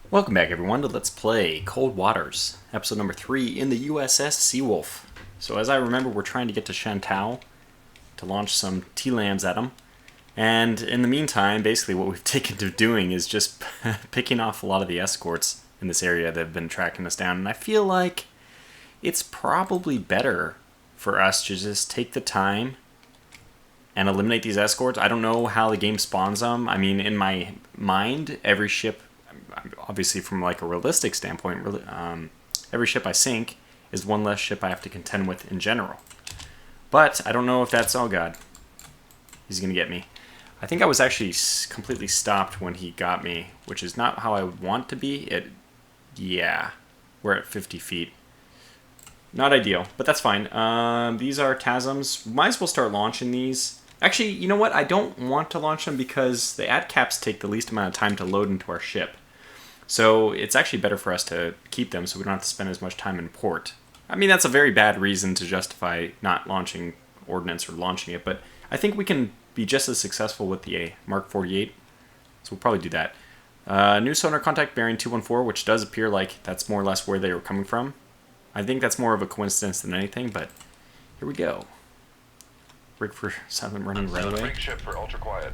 Welcome back everyone to Let's Play Cold Waters, episode number 3 in the USS Seawolf. So as I remember, we're trying to get to Shen Tau to launch some T-lambs at them. And in the meantime, basically what we've taken to doing is just picking off a lot of the escorts in this area that have been tracking us down. And I feel like it's probably better for us to just take the time and eliminate these escorts. I don't know how the game spawns them. I mean, in my mind, every ship, obviously from like a realistic standpoint, every ship I sink is one less ship I have to contend with in general. But I don't know if that's... oh god. He's going to get me. I think I was actually completely stopped when he got me, which is not how I would want to be. Yeah, we're at 50 feet. Not ideal, but that's fine. These are TASMs. Might as well start launching these. Actually, you know what? I don't want to launch them because the AdCaps take the least amount of time to load into our ship. So it's actually better for us to keep them so we don't have to spend as much time in port. I mean, that's a very bad reason to justify not launching ordnance or launching it, but I think we can be just as successful with the Mark 48, so we'll probably do that. New sonar contact bearing 214, which does appear like that's more or less where they were coming from. I think that's more of a coincidence than anything, but here we go. Rig for submarine railway. Rig ship for ultra quiet.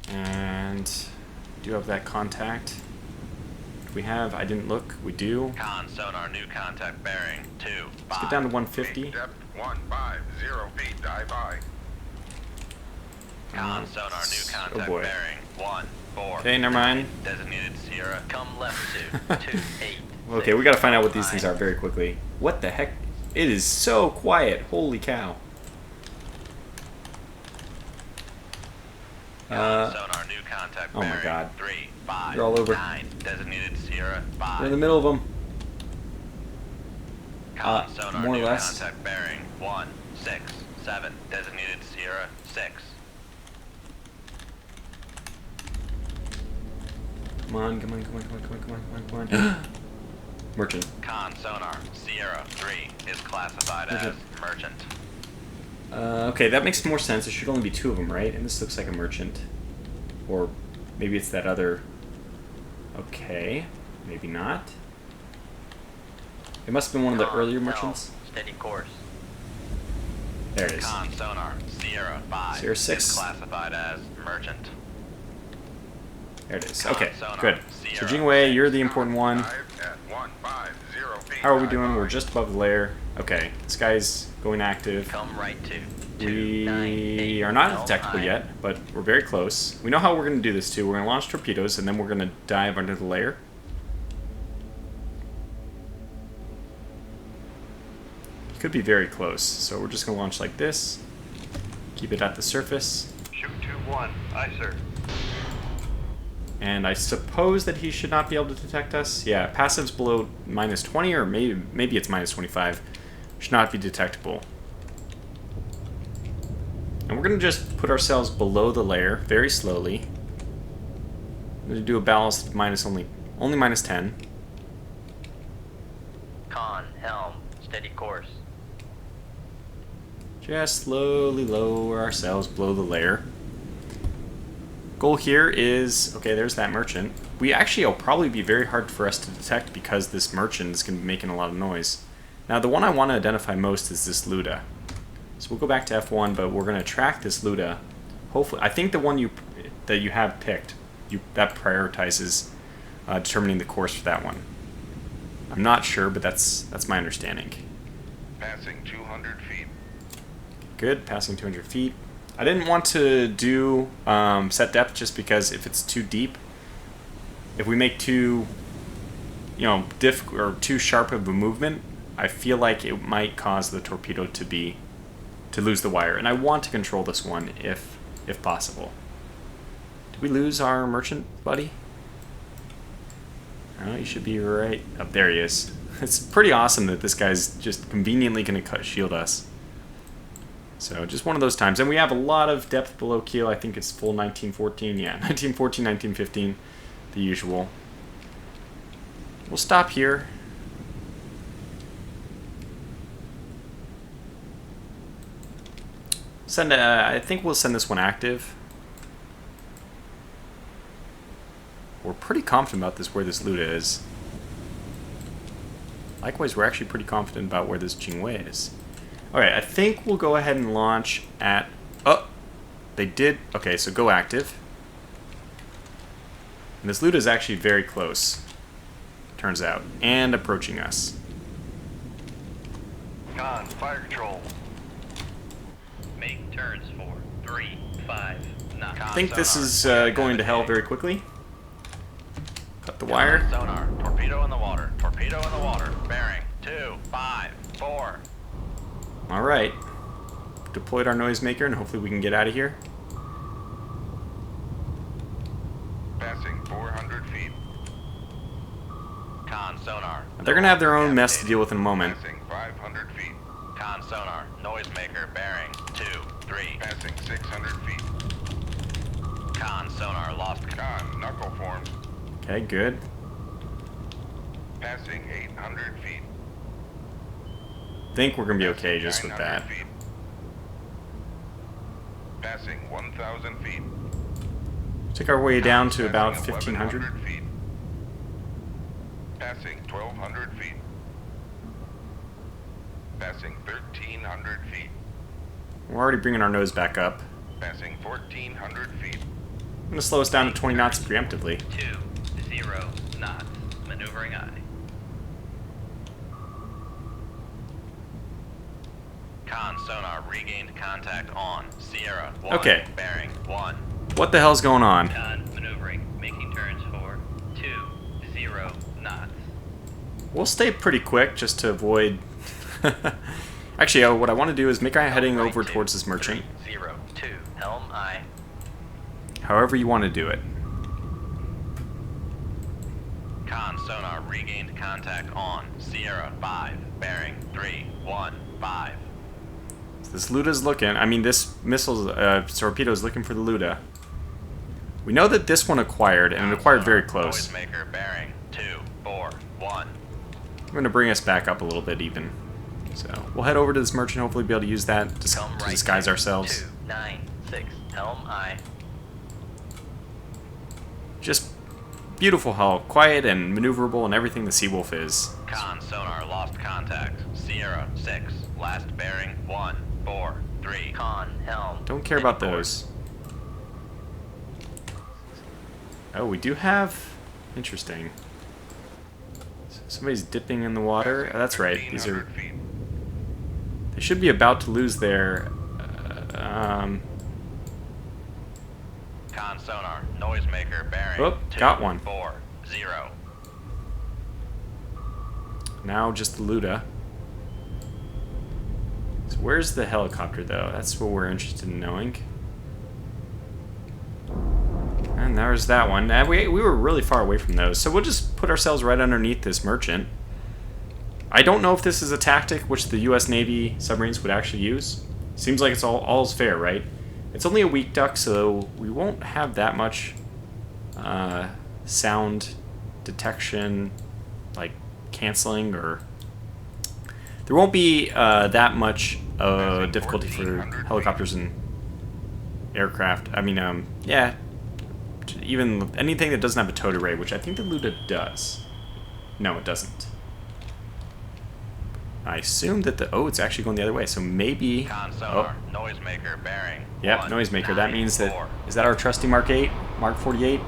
And do have that contact. We have, I didn't look, we do. Con sonar, new contact bearing 2. Let's get down to 150. Depth 150 feet, dive by. Con sonar, new contact boy. bearing 1 4. Okay, never mind. Designated Sierra, come left to 2 8. Okay, we gotta find out what these things are very quickly. What the heck? It is so quiet. Holy cow. Sonar, new contact oh my bearing god. 3 5. You're all over. 9. Designated Sierra 5. We're in the middle of them. Con sonar, more or new less. contact bearing 1 6 7. Designated Sierra 6. Come on, come on, come on, come on, come on, come on, come on, come on. Merchant. Con sonar, Sierra 3 is classified as merchant. Okay, that makes more sense. There should only be 2 of them, right? And this looks like a merchant. Or maybe it's that other... okay, maybe not. It must have been one of the earlier merchants. Steady course. There it is. Con sonar, Sierra 5 Sierra 6. is classified as merchant. There it is. Con Okay, sonar, good. Sierra So Jingwei, you're the important one. Dive at 150 feet. How are we dive doing? by. We're just above the layer. Okay, this guy's going active. Come right to We are not detectable yet, but we're very close. We know how we're going to do this too. We're going to launch torpedoes, and then we're going to dive under the layer. Could be very close, so we're just going to launch like this. Keep it at the surface. Shoot 2-1. Aye, sir. And I suppose that he should not be able to detect us. Yeah, passive's below -20, or maybe it's -25. Should not be detectable. And we're going to just put ourselves below the layer very slowly. I'm going to do a ballast of only -10. Con, helm, steady course. Just slowly lower ourselves below the layer. Goal here is, okay, there's that merchant. It'll probably be very hard for us to detect because this merchant is going to be making a lot of noise. Now, the one I want to identify most is this Luda. So we'll go back to F1, but we're going to track this Luda. Hopefully, I think the one that you have picked, that prioritizes determining the course for that one. I'm not sure, but that's my understanding. Passing 200 feet. Good, passing 200 feet. I didn't want to do set depth just because if it's too deep, if we make too, too sharp of a movement, I feel like it might cause the torpedo to lose the wire, and I want to control this one if possible. Did we lose our merchant buddy? Oh, he should be right up there. He is. It's pretty awesome that this guy's just conveniently going to shield us. So just one of those times. And we have a lot of depth below keel. I think it's full 1914. Yeah, 1914, 1915, the usual. We'll stop here. I think we'll send this one active. we're pretty confident about this, where this Luda is. Likewise, we're actually pretty confident about where this Jingwei is. Alright, I think we'll go ahead and launch at... Oh! They did... Okay, so go active. And this Luda is actually very close, turns out, and approaching us. Con, fire control. Make turns for 3, 5, 9. I think this is going to hell very quickly. Cut the wire. Sonar. Torpedo in the water. Torpedo in the water. Bearing 2, 5, 4. Alright. Deployed our noisemaker, and hopefully we can get out of here. Passing 400 feet. Con sonar. They're going to have their own mess to deal with in a moment. Passing 500 feet. Con sonar. Noisemaker. Bearing 2, 3. Passing 600 feet. Con sonar. Lost. Con, knuckle formed. Okay, good. Passing 800 feet. Think we're going to be okay just with 900 that. feet. Passing 1,000 feet. Took our way down to Passing about 1,500. 1,100 feet. Passing 1,200 feet. Passing 1,300 feet. We're already bringing our nose back up. Passing 1,400 feet. I'm going to slow us down to 20 knots preemptively. 2, 0 knots. Maneuvering eye. Con sonar. Regained contact on. Sierra 1. Okay. Bearing 1. What the hell's going on? Con maneuvering. Making turns for 2, 0 knots. We'll stay pretty quick just to avoid... Actually, what I want to do is make our heading over towards this merchant. 0, 2. Helm eye. However you want to do it. Con sonar. Regained contact on. Sierra 5. Bearing 3, 1, 5. So this Luda's looking... I mean, this torpedo is looking for the Luda. We know that this one acquired, and it acquired very close. Noisemaker bearing 2, 4, 1. I'm going to bring us back up a little bit even. So we'll head over to this merchant, hopefully be able to use that to disguise ourselves. 2, 9, 6. Helm eye. Just beautiful how quiet and maneuverable and everything the Seawolf is. Con sonar lost contact. Sierra 6. Last bearing 1, 4, 3. Con helm. Don't care about those. Oh, we do have... Interesting. Somebody's dipping in the water. Oh, that's right. These are... 1,300 feet. They should be about to lose their... Con sonar. Noisemaker bearing Oh, 2, got one. 4, 0. Now just the Luda. So where's the helicopter, though? That's what we're interested in knowing. And there's that one. We were really far away from those, so we'll just put ourselves right underneath this merchant. I don't know if this is a tactic which the U.S. Navy submarines would actually use. Seems like it's all's fair, right? It's only a weak duck, so we won't have that much sound detection, like canceling, or there won't be that much difficulty for helicopters and aircraft. I mean, yeah, even anything that doesn't have a towed array, which I think the Luda does. No, it doesn't. I assume that the... Oh, it's actually going the other way, so maybe... Con sonar. Noisemaker bearing. Yep, 1, noisemaker. 9, That means that... 4. Is that our trusty Mark 8? Mark 48?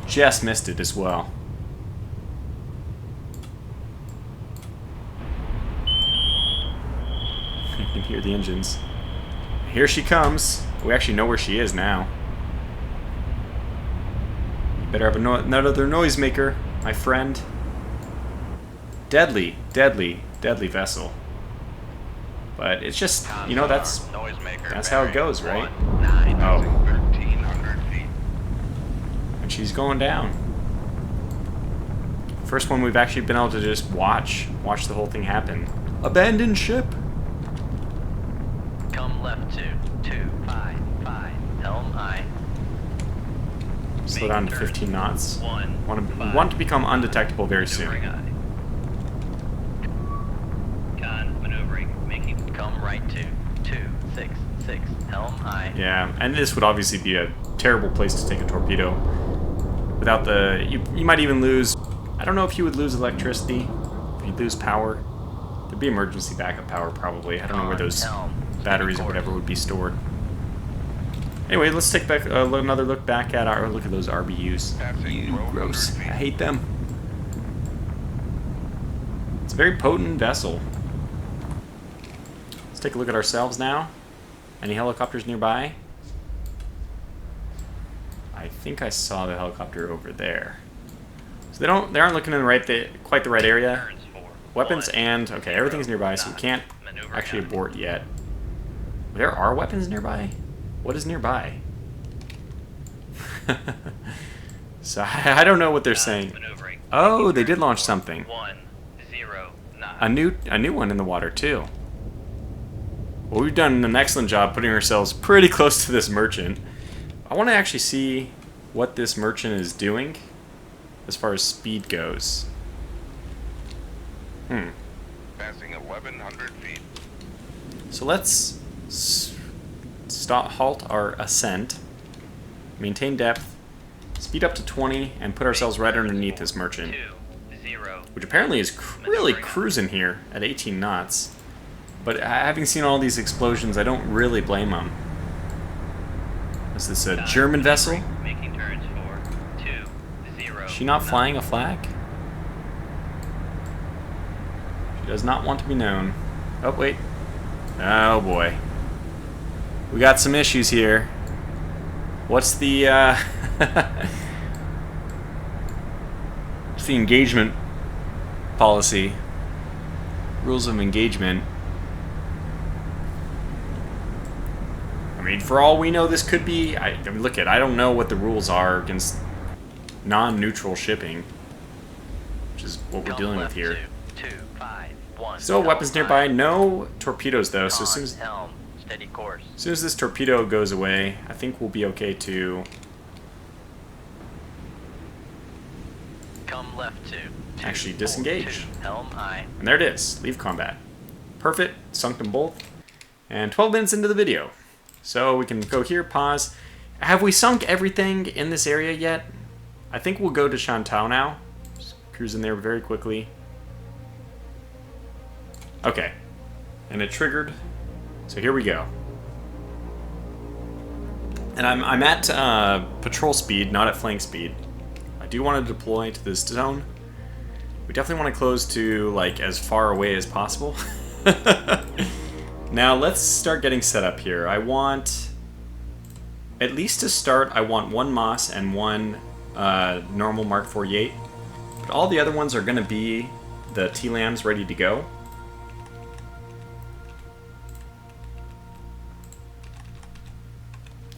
Just missed it as well. You can hear the engines. Here she comes. We actually know where she is now. You better have another noisemaker, my friend. Deadly, deadly, deadly vessel. But it's just, you know, that's how it goes, right? 9, Oh. 1,300 feet. And she's going down. First one we've actually been able to just watch the whole thing happen. Abandon ship. Come left 2, 2, 5, 5. Helm eye. Slow down to 15 knots. 1. We want to become undetectable very Maneuvering soon. eye. Con maneuvering. Making. Come right 2, 2, 6, 6. Helm eye. Yeah, and this would obviously be a terrible place to take a torpedo. Without the... You might even lose... I don't know if you would lose electricity. If you'd lose power. There'd be emergency backup power, probably. I don't know where those batteries or whatever would be stored. Anyway, let's take back another look back at our... Look at those RBUs. Ew, gross. I hate them. It's a very potent vessel. Let's take a look at ourselves now. Any helicopters nearby? I think I saw the helicopter over there. So they aren't looking in quite the right area. Weapons and okay, everything's nearby, so we can't actually abort yet. There are weapons nearby? What is nearby? So I don't know what they're saying. Oh, they did launch something. A new one in the water too. Well, we've done an excellent job putting ourselves pretty close to this merchant. I want to actually see what this merchant is doing as far as speed goes. Passing 1,100 feet. So let's halt our ascent, maintain depth, speed up to 20, and put ourselves right underneath this merchant, which apparently is really cruising here at 18 knots. But having seen all these explosions, I don't really blame them. Is this a German vessel? Making turns for 2-0. Is she not flying a flag? She does not want to be known. Oh, wait. Oh, boy. We got some issues here. What's the, what's the engagement policy? Rules of engagement. I mean, for all we know, this could be... I mean, look at... I don't know what the rules are against non-neutral shipping, which is what we're dealing with here. Still weapons nearby. No torpedoes, though, so as soon as this torpedo goes away, I think we'll be okay to... Come left to actually disengage. Helm high. And there it is. Leave combat. Perfect. Sunk them both. And 12 minutes into the video. So we can go here, pause. Have we sunk everything in this area yet? I think we'll go to Shen Tau now. Just cruise in there very quickly. Okay. And it triggered. So here we go. And I'm at patrol speed, not at flank speed. I do want to deploy to this zone. We definitely want to close to, like, as far away as possible. Now, let's start getting set up here. I want, at least to start, I want one Moss and one normal Mark 48. But all the other ones are going to be the T-Lambs ready to go.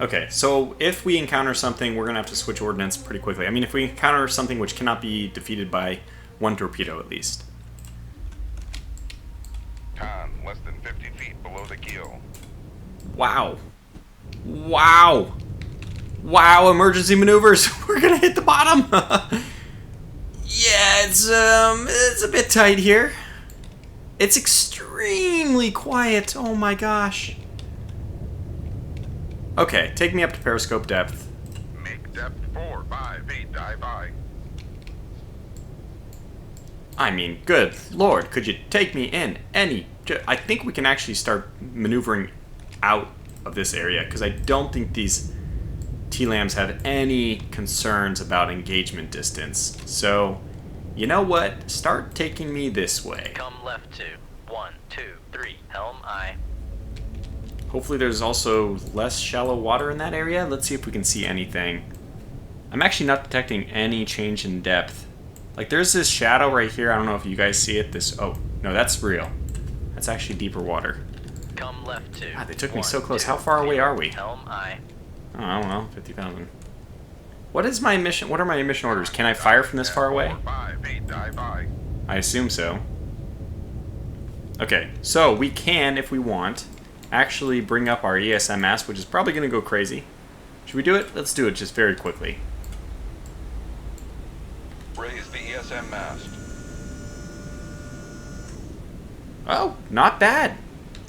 Okay, so if we encounter something, we're going to have to switch ordnance pretty quickly. I mean, if we encounter something which cannot be defeated by one torpedo at least. Con, less than 50 feet below the keel. Wow. Wow. Wow, emergency maneuvers. We're going to hit the bottom. Yeah, it's a bit tight here. It's extremely quiet. Oh my gosh. Okay, take me up to periscope depth. Make depth 4-5 feet, dive by. I mean, good lord, could you take me in any... I think we can actually start maneuvering out of this area, because I don't think these T-Lambs have any concerns about engagement distance. So, you know what? Start taking me this way. Come left to 1, 2, 3, helm aye. Hopefully there's also less shallow water in that area. Let's see if we can see anything. I'm actually not detecting any change in depth. Like, there's this shadow right here. I don't know if you guys see it. Oh, no, that's real. That's actually deeper water. Come left to. God, they took me so close. How far away are we? Helm aye. Oh, I don't know, 50,000. What is my mission? What are my mission orders? Can I fire from this far away? 5 feet, dive by. I assume so. Okay, so we can, if we want, actually bring up our ESMS, which is probably going to go crazy. Should we do it? Let's do it just very quickly. Raise the ESM mast. Oh, not bad.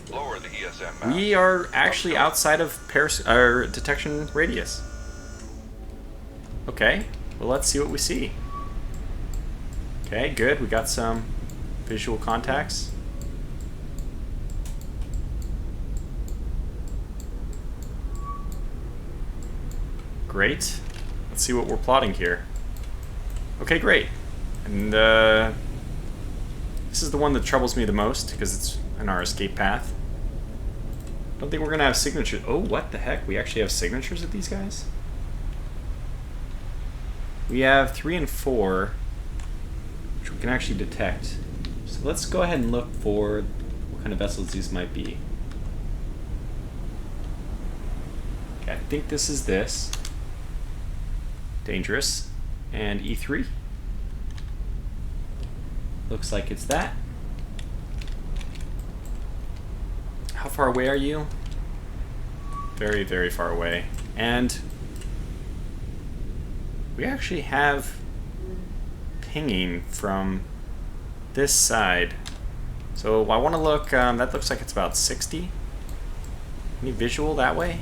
Lower the ESM mast. We are actually outside of detection radius. Okay. Well, let's see what we see. Okay, good. We got some visual contacts. Great. Let's see what we're plotting here. Okay, great. And this is the one that troubles me the most because it's in our escape path. I don't think we're gonna have signatures. Oh, what the heck? We actually have signatures of these guys? We have 3 and 4, which we can actually detect. So let's go ahead and look for what kind of vessels these might be. Okay, I think this is this. Dangerous. And E3. Looks like it's that. How far away are you? Very, very far away. And we actually have pinging from this side. So I want to look, that looks like it's about 60. Any visual that way?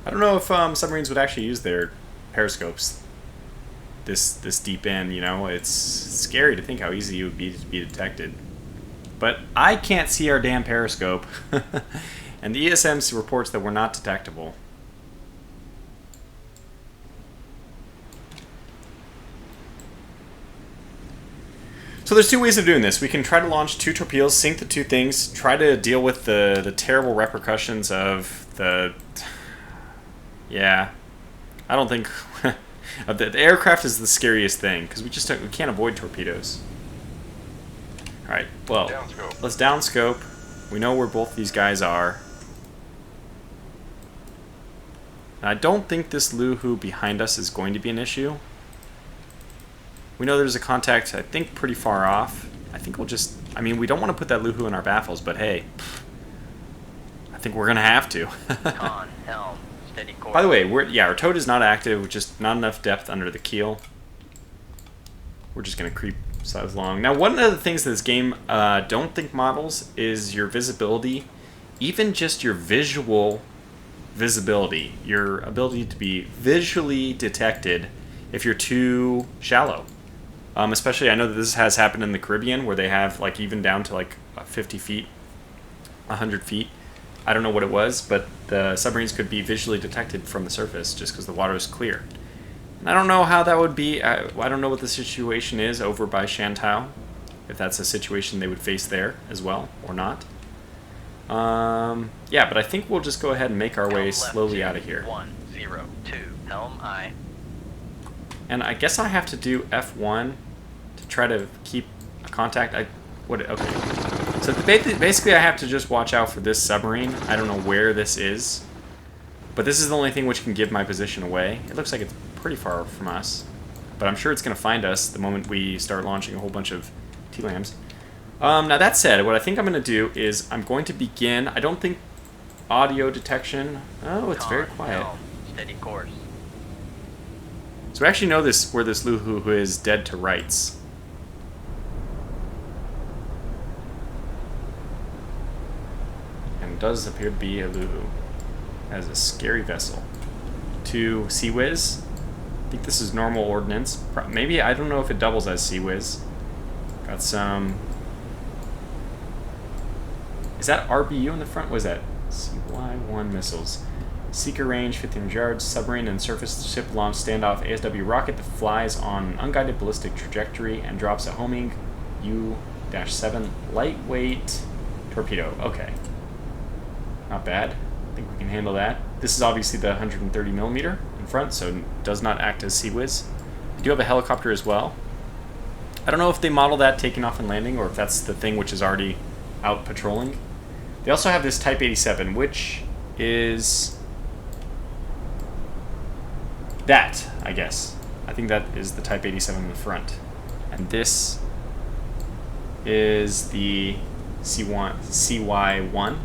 I don't know if submarines would actually use their periscopes this deep in, you know? It's scary to think how easy it would be to be detected. But I can't see our damn periscope. And the ESM reports that we're not detectable. So there's 2 ways of doing this. We can try to launch 2 torpedoes, sink the 2 things, try to deal with the terrible repercussions of the... Yeah. I don't think... the aircraft is the scariest thing, because we can't avoid torpedoes. Alright, well, Downscope. let's downscope. We know where both these guys are. And I don't think this Luhu behind us is going to be an issue. We know there's a contact, I think, pretty far off. I think we'll just... I mean, we don't want to put that Luhu in our baffles, but hey. I think we're going to have to. Con, helm, steady course. By the way, our towed is not active, just not enough depth under the keel. We're just going to creep sides along. Now, one of the things that this game don't think models is your visibility. Even just your visual visibility. Your ability to be visually detected if you're too shallow. Especially, I know that this has happened in the Caribbean, where they have, like, even down to, like, 50 feet, 100 feet. I don't know what it was, but the submarines could be visually detected from the surface just because the water is clear. And I don't know how that would be. I don't know what the situation is over by Shen Tau, if that's a situation they would face there as well, or not. Yeah, but I think we'll just go ahead and make our way slowly out of here. 102, helm aye. And I guess I have to do F1 to try to keep a contact. Okay. So basically I have to just watch out for this submarine. I don't know where this is. But this is the only thing which can give my position away. It looks like it's pretty far from us. But I'm sure it's going to find us the moment we start launching a whole bunch of T-lambs. Now that said, what I think I'm going to do is I'm going to begin... I don't think audio detection... Oh, it's very quiet. Helm, steady course. So we actually know where this Luhu is dead to rights. And it does appear to be a Luhu. As a scary vessel. To Sea-Wiz. I think this is normal ordnance. Maybe, I don't know if it doubles as Sea-Wiz. Got some... Is that RBU in the front? What is that? CY-1 missiles. Seeker range, 1500 yards, submarine and surface ship launch standoff ASW rocket that flies on an unguided ballistic trajectory and drops a homing U-7 lightweight torpedo. Okay. Not bad. I think we can handle that. This is obviously the 130 millimeter in front, so it does not act as Sea-Wiz. We do have a helicopter as well. I don't know if they model that taking off and landing, or if that's the thing which is already out patrolling. They also have this Type 87, which is... that, I guess. I think that is the Type 87 in the front. And this is the CY-1.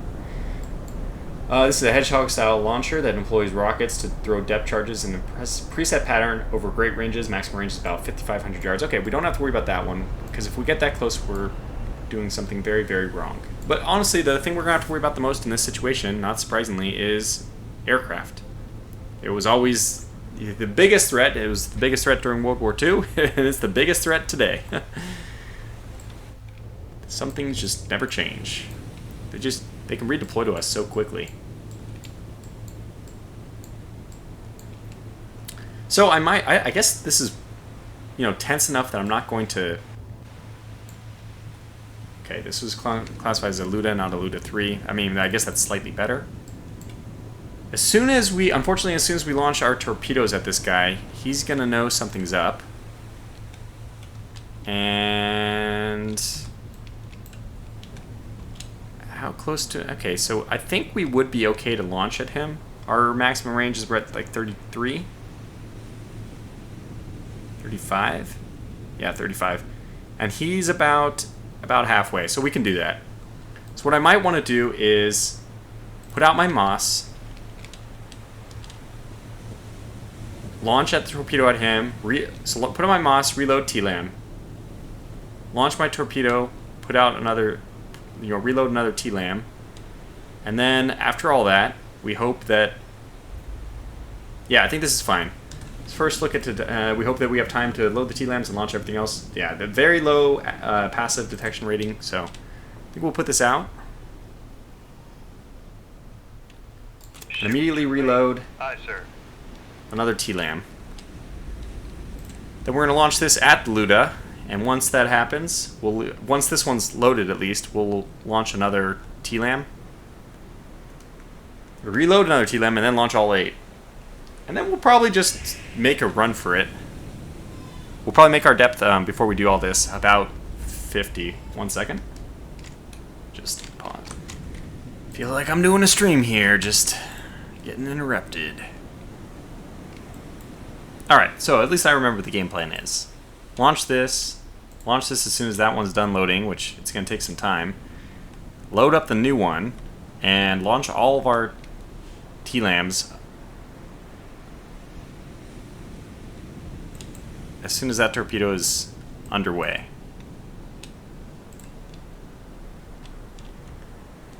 This is a Hedgehog-style launcher that employs rockets to throw depth charges in a preset pattern over great ranges. Maximum range is about 5,500 yards. Okay, we don't have to worry about that one, because if we get that close, we're doing something very, very wrong. But honestly, the thing we're going to have to worry about the most in this situation, not surprisingly, is aircraft. It was always the biggest threat. It was the biggest threat during World War II, and it's the biggest threat today. Some things just never change. They can redeploy to us so quickly. So I guess this is, tense enough that I'm not going to. Okay, this was classified as a Luda, not a Luda 3. I mean, I guess that's slightly better. Unfortunately, as soon as we launch our torpedoes at this guy, he's gonna know something's up. And how close to? Okay, so I think we would be okay to launch at him. Our maximum range is at like 33, 35. Yeah, 35, and he's about halfway, so we can do that. So what I might want to do is put out my Moss, launch at the torpedo at him, so put on my Moss, reload TLAM, launch my torpedo, put out another, reload another TLAM, and then after all that, we hope that, yeah, I think this is fine. Let's first look at, we hope that we have time to load the TLAMs and launch everything else. Yeah, the very low passive detection rating, so I think we'll put this out. And immediately reload. Aye, sir. Another TLAM. Then we're going to launch this at the Luda, and once that happens, once this one's loaded at least, we'll launch another TLAM. Reload another TLAM, and then launch all 8. And then we'll probably just make a run for it. We'll probably make our depth, before we do all this, about 50. 1 second. Just pause. Feel like I'm doing a stream here, just getting interrupted. Alright, so at least I remember what the game plan is. Launch this as soon as that one's done loading, which it's going to take some time. Load up the new one, and launch all of our TLAMs as soon as that torpedo is underway.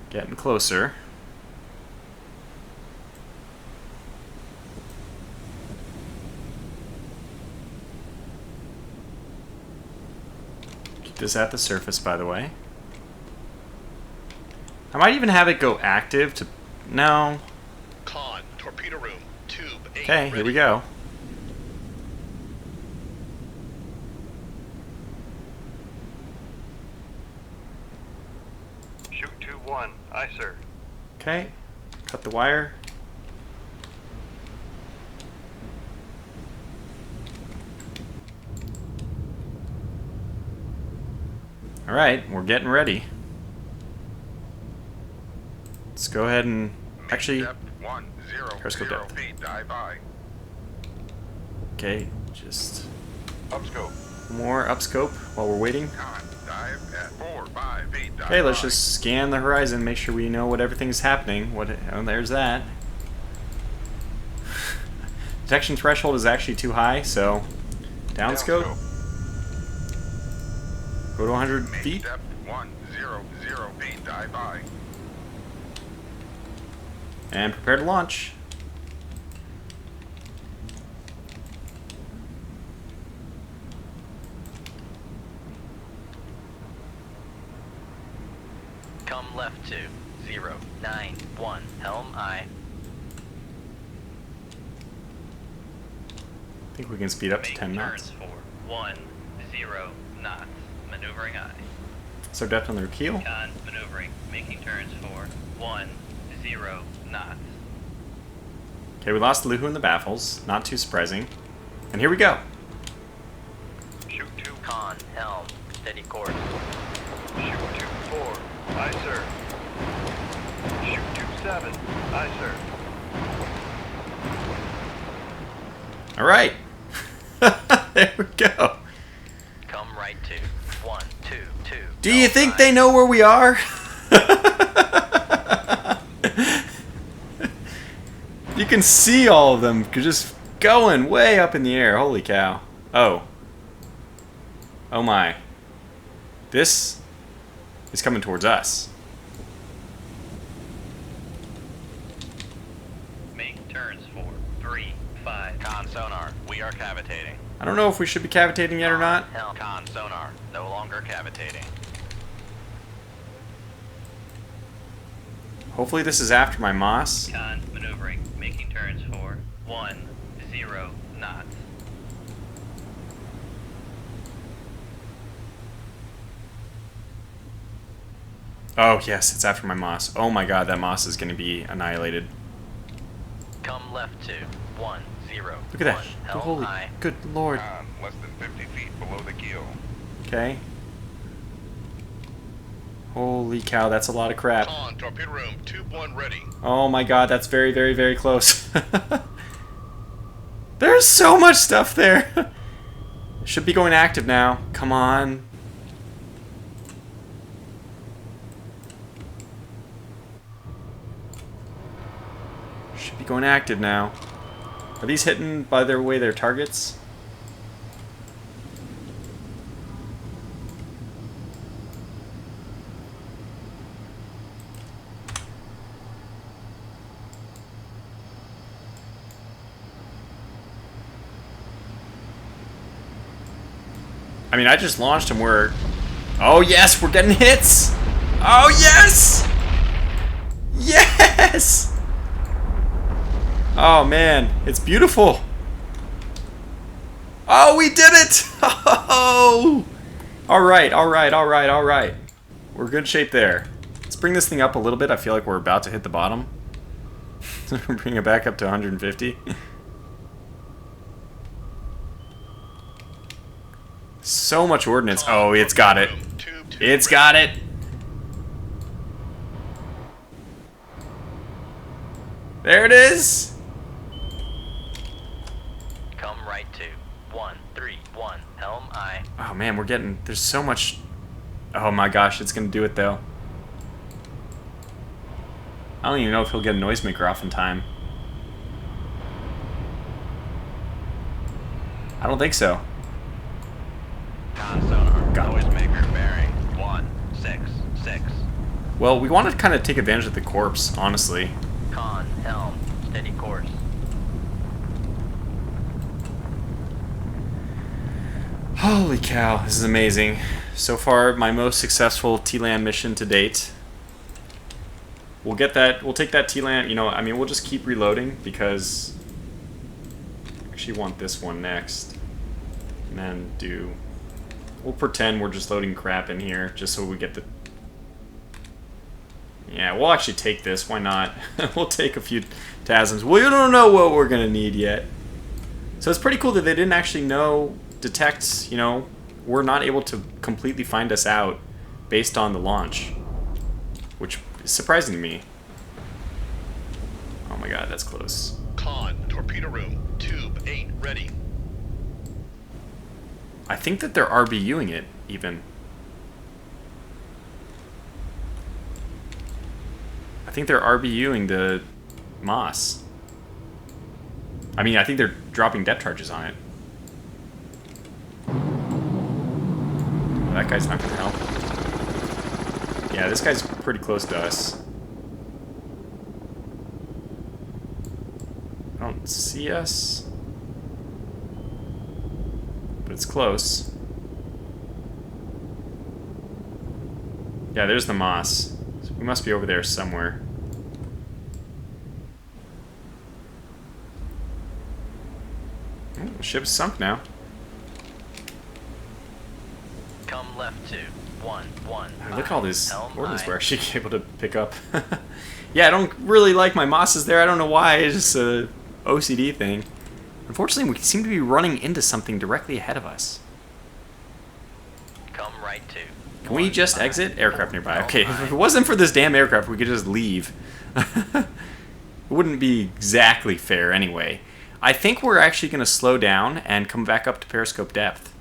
Getting closer. Keep this at the surface, by the way. I might even have it go active to... No. Con, torpedo room, tube 8. Okay, here we go. Shoot 2-1. Aye, sir. Okay, cut the wire. Alright, we're getting ready. Let's go ahead and actually Depth 10 periscope depth. feet. Dive by. Okay, just Upscope. more upscope while we're waiting. Con. Dive at 4-5 feet. Dive Okay, let's by. just scan the horizon, make sure we know what everything's happening. Oh, there's that. Detection threshold is actually too high, so downscope. Go to 100 Make feet. Depth 100 feet. Dive by. And prepare to launch. Come left to 091 helm I. I think we can speed up to Make 10 turns knots. for 10 knots. Maneuvering I. So depth on the keel. Con maneuvering. Making turns for 10 knots. Okay, we lost Luhu in the baffles. Not too surprising. And here we go. Shoot 2. Con helm. Steady course. Shoot 2-4. Aye, sir. Shoot 2-7. Aye, sir. All right. There we go. Come right to 122. Do you think they know where we are? You can see all of them just going way up in the air. Holy cow. Oh. Oh my. This is coming towards us. Make turns for 3, 5. Con sonar, we are cavitating. I don't know if we should be cavitating yet or not. Con sonar, no longer cavitating. Hopefully this is after my Moss. Con maneuvering, making turns for 10 knots. Oh, yes, it's after my Moss. Oh my god, that Moss is going to be annihilated. Come left to 10. Look at that. Helm Holy, high. good lord. Less than 50 feet below the keel. Okay. Holy cow, that's a lot of crap. Con, torpedo room, tube 1 ready. Oh my god, that's very, very, very close. There's so much stuff there. Should be going active now. Come on. Should be going active now. Are these hitting by their way their targets? I mean, I just launched them where... Oh, yes! We're getting hits! Oh, yes! Yes! Oh, man. It's beautiful. Oh, we did it! Oh! Alright, alright, alright, alright. We're in good shape there. Let's bring this thing up a little bit. I feel like we're about to hit the bottom. Bring it back up to 150. So much ordnance. Oh, it's got it. It's got it. There it is. Come right to 131. Helm aye. Oh man, we're getting... There's so much... Oh my gosh, it's gonna do it though. I don't even know if he'll get a noisemaker off in time. I don't think so. Con sonar, Got it. noisemaker bearing 166. Well, we want to kind of take advantage of the corpse, honestly. Con, helm, steady course. Holy cow, this is amazing. So far, my most successful TLAM mission to date. We'll get that, we'll take that TLAM, you know, I mean, we'll just keep reloading because I actually want this one next. And then do, we'll pretend we're just loading crap in here just so we get the, yeah, we'll actually take this, why not? We'll take a few TASMs. We don't know what we're gonna need yet. So it's pretty cool that they didn't actually detect, you know, we're not able to completely find us out based on the launch, which is surprising to me. Oh my god, that's close. Con, torpedo room, tube 8 ready. I think that they're RBUing it, even. I think they're RBUing the Moss. I mean, I think they're dropping depth charges on it. That guy's not gonna help. Yeah, this guy's pretty close to us. I don't see us. But it's close. Yeah, there's the Moss. So we must be over there somewhere. Oh, the ship's sunk now. Come left to 115. Look at all these Helm ordnance aye. we're actually able to pick up. Yeah, I don't really like my Mosses there. I don't know why. It's just a OCD thing. Unfortunately, we seem to be running into something directly ahead of us. Come right to. Can we just exit? Aircraft nearby. Okay, Helm if it aye. wasn't for this damn aircraft, we could just leave. It wouldn't be exactly fair anyway. I think we're actually going to slow down and come back up to periscope depth.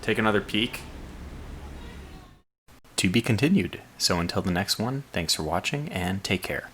Take another peek. To be continued. So until the next one, thanks for watching and take care.